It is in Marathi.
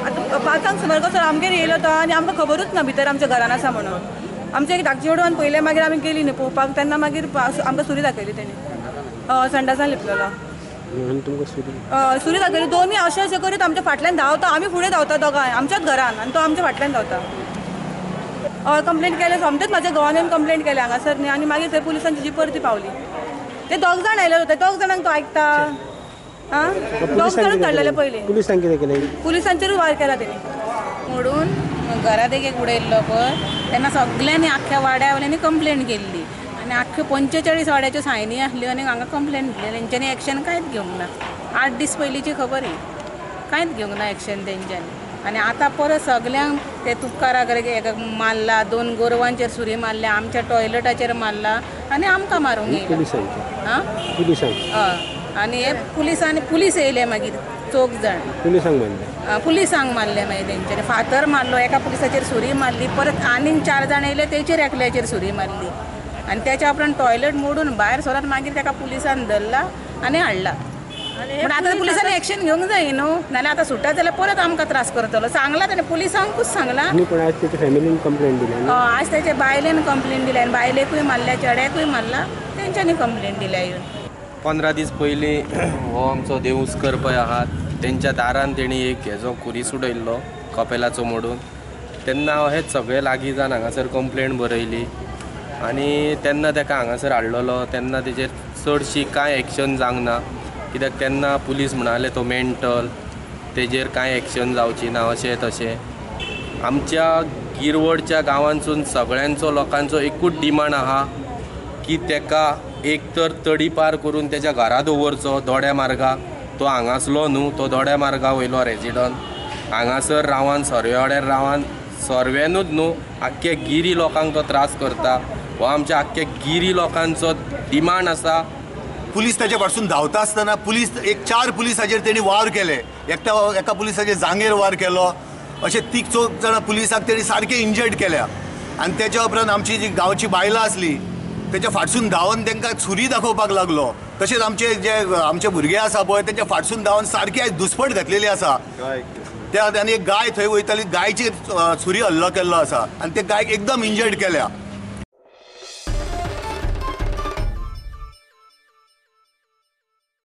आतां 5 सुमार कसो आमगेर येयलो तो आनी आमकां खबरूच ना भितर आमच्या घरान आसा म्हणून। आमचे एक धाकटे चेडून पयले मागीर आमी गेली न्ही पळोवपाक, तेन्ना मागीर आमकां सुरी दाखयली तेणी संडासान लिपलेलो। सुरी दाखयली दोन्ही अशें अशें करीत आमच्या फाटल्यान धांवता, आमी फुडें धांवता दोगांय आमच्याच घरान आनी तो आमच्या फाटल्यान धांवता। कंप्लेंट केले सोमतेच म्हाज्या घोवान कंप्लेंट केले हांगासर न्ही, आनी मागीर थंय पुलिसांची जीप परती पावली। ते 2 जाण आयले होते, 2 जाणांक तो आयकता 2 जाणूच धाडलेले पयलीं। पुलिसांनी कितें केलें? पुलिसांचेरूच वार केला तेणी। मोडून घरात एक उडयल्लो पळय तेन्ना सगळ्यांनी आख्ख्या वाड्यावल्यांनी कंप्लेंट केल्ली आनी आख्ख्यो 45 वाड्याच्यो सायनी आसल्यो आनी हांगा कंप्लेंट दिली। तेंच्यांनी एक्शन कांयच घेवंक ना। 8 दीस पयलींची खबर ही, कांयच घेवंक ना एक्शन तेंच्यांनी। आनी आतां परत सगल्यांक ते तुपकाराक हेका मारला, 2 गोरवांचेर सुरी मारल्या, आमच्या टॉयलेटाचेर मारला आनी आमकां मारूंक येयला। हय आनी हे पुलीस येयले मागीर 4 जाण पुलिसांक मारले मागीर तेंच्यांनी फातर मारलो, एका पुलिसाचेर सुरी मारली, परत आनीक 4 जाण येयले तेचेर एकल्याचेर सुरी मारली आनी त्याच्या उपरांत टॉयलेट मोडून भायर सरत मागीर ताका पुलिसान धरला आनी हाडला। पण आतां पुलिसांनी एक्शन घेवंक जाय न्हू, नाल्यार आतां सुट्टा जाल्यार परत आमकां त्रास करतलो। सांगला ताणें पुलिसांकूच सांगला। आज त्याच्या फॅमिलीन कंप्लेंट दिल्या। आज त्याच्या बायलेन कंप्लेंट दिल्या आनी बायलेकूय मारल्या, चेड्याकूय मारला, तेंच्यांनी कंप्लेंट दिल्या येवन। 15 दीस पयलीं हो आमचो देवस्कर पळय आहात तेंच्या दारान तेणी एक हेजो खुरी सुडयल्लो कपेलाचो मोडून। तेन्ना हेच सगळे लागीं जावन हांगासर कंप्लेंट बरयली आनी तेन्ना ताका हांगासर हाडलेलो। तेन्ना तेजेर चडशी कांय एक्शन जावंक ना, कित्याक तेन्ना पुलीस म्हणाले तो मेंटल, तेजेर कांय एक्शन जावची ना अशें तशें। आमच्या गिरवडच्या गांवांसून सगळ्यांचो लोकांचो एकूच डिमांड आहा की तेका एक तर तडी पार करून तेच्या घरा दवरचो दोड्या मार्गाक। तो हांगासलो न्हू, तो दोड्या मार्गा वयलो रेजिडंट, हांगासर रावान सर्वे वाड्यार रावान सर्वेनूच न्हू आख्ख्या गिरी लोकांक तो त्रास करता। हो आमच्या आख्ख्या गिरी लोकांचो डिमांड आसा। पुलीस त्याच्या पासून धांवता आसतना पुलीस 4 पुलिसाचेर तेणी वार केले, एका पुलिसाचे जांगेर वार केलो, अशे 3-4 जाणां पुलिसाक तेणी सारके इंजर्ड केल्या। आनी तेच्या उपरांत आमची जी गांवची बायलां आसली तेच्या फाटसून धांवन तांकां सुरी दाखोवपाक लागलो। तशेंच आमचे भुरगे आसा पळय तेंच्या फाटसून धांवन सारकी आयज दुस्पट घातलेली आसा। त्या आनी एक गाय थंय वयताली, गायचेर सुरी हल्लो केल्लो आसा आनी ते गायक एकदम इंजर्ड केल्या।